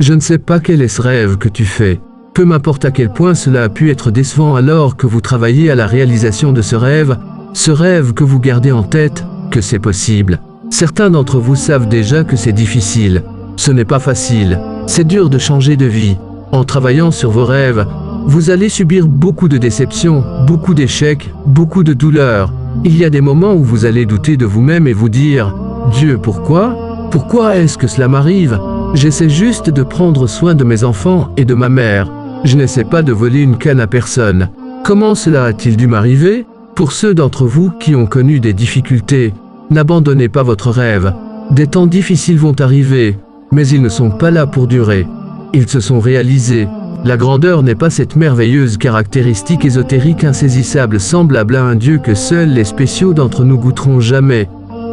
Je ne sais pas quel est ce rêve que tu fais. Peu m'importe à quel point cela a pu être décevant alors que vous travaillez à la réalisation de ce rêve que vous gardez en tête, que c'est possible. Certains d'entre vous savent déjà que c'est difficile. Ce n'est pas facile. C'est dur de changer de vie. En travaillant sur vos rêves, vous allez subir beaucoup de déceptions, beaucoup d'échecs, beaucoup de douleurs. Il y a des moments où vous allez douter de vous-même et vous dire « Dieu, pourquoi ? Pourquoi est-ce que cela m'arrive ? J'essaie juste de prendre soin de mes enfants et de ma mère. Je n'essaie pas de voler une canne à personne. Comment cela a-t-il dû m'arriver ? » Pour ceux d'entre vous qui ont connu des difficultés, n'abandonnez pas votre rêve. Des temps difficiles vont arriver, mais ils ne sont pas là pour durer. Ils se sont réalisés. La grandeur n'est pas cette merveilleuse caractéristique ésotérique insaisissable semblable à un Dieu que seuls les spéciaux d'entre nous goûteront jamais.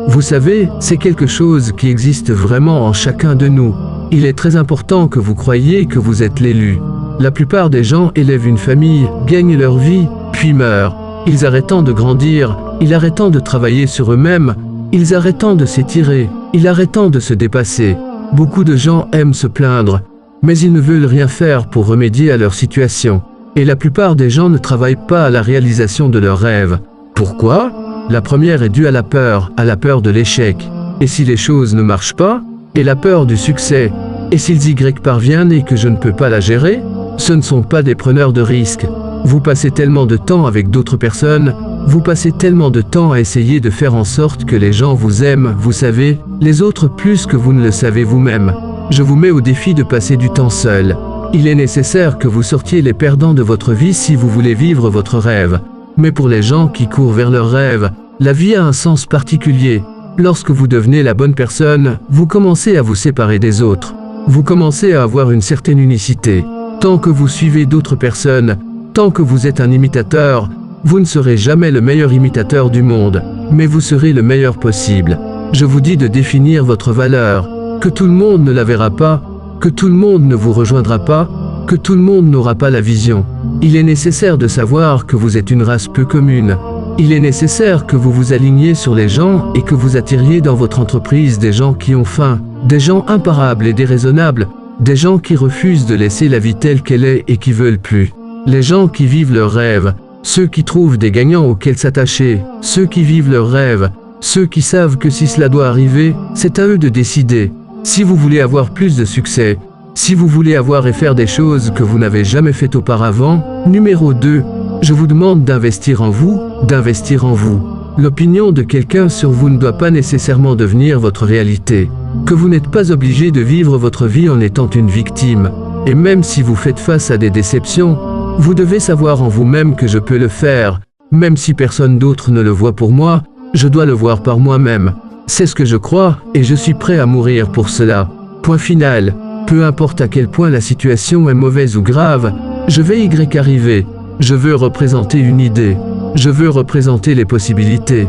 Vous savez, c'est quelque chose qui existe vraiment en chacun de nous. Il est très important que vous croyiez que vous êtes l'élu. La plupart des gens élèvent une famille, gagnent leur vie, puis meurent. Ils arrêtent de grandir, ils arrêtent de travailler sur eux-mêmes, ils arrêtent de s'étirer, ils arrêtent de se dépasser. Beaucoup de gens aiment se plaindre, mais ils ne veulent rien faire pour remédier à leur situation. Et la plupart des gens ne travaillent pas à la réalisation de leurs rêves. Pourquoi ? La première est due à la peur de l'échec. Et si les choses ne marchent pas ? Et la peur du succès. Et s'ils Y parviennent et que je ne peux pas la gérer ? Ce ne sont pas des preneurs de risques. Vous passez tellement de temps avec d'autres personnes, vous passez tellement de temps à essayer de faire en sorte que les gens vous aiment, vous savez, les autres plus que vous ne le savez vous-même. Je vous mets au défi de passer du temps seul. Il est nécessaire que vous sortiez les perdants de votre vie si vous voulez vivre votre rêve. Mais pour les gens qui courent vers leurs rêves, la vie a un sens particulier. Lorsque vous devenez la bonne personne, vous commencez à vous séparer des autres. Vous commencez à avoir une certaine unicité. Tant que vous suivez d'autres personnes, tant que vous êtes un imitateur, vous ne serez jamais le meilleur imitateur du monde, mais vous serez le meilleur possible. Je vous dis de définir votre valeur, que tout le monde ne la verra pas, que tout le monde ne vous rejoindra pas, que tout le monde n'aura pas la vision. Il est nécessaire de savoir que vous êtes une race peu commune. Il est nécessaire que vous vous aligniez sur les gens et que vous attiriez dans votre entreprise des gens qui ont faim, des gens imparables et déraisonnables, des gens qui refusent de laisser la vie telle qu'elle est et qui veulent plus. Les gens qui vivent leurs rêves, ceux qui trouvent des gagnants auxquels s'attacher, ceux qui vivent leurs rêves, ceux qui savent que si cela doit arriver, c'est à eux de décider. Si vous voulez avoir plus de succès, si vous voulez avoir et faire des choses que vous n'avez jamais faites auparavant, numéro 2, je vous demande d'investir en vous, d'investir en vous. L'opinion de quelqu'un sur vous ne doit pas nécessairement devenir votre réalité. Que vous n'êtes pas obligé de vivre votre vie en étant une victime. Et même si vous faites face à des déceptions, vous devez savoir en vous-même que je peux le faire. Même si personne d'autre ne le voit pour moi, je dois le voir par moi-même. C'est ce que je crois et je suis prêt à mourir pour cela. Point final. Peu importe à quel point la situation est mauvaise ou grave, je vais Y arriver. Je veux représenter une idée. Je veux représenter les possibilités.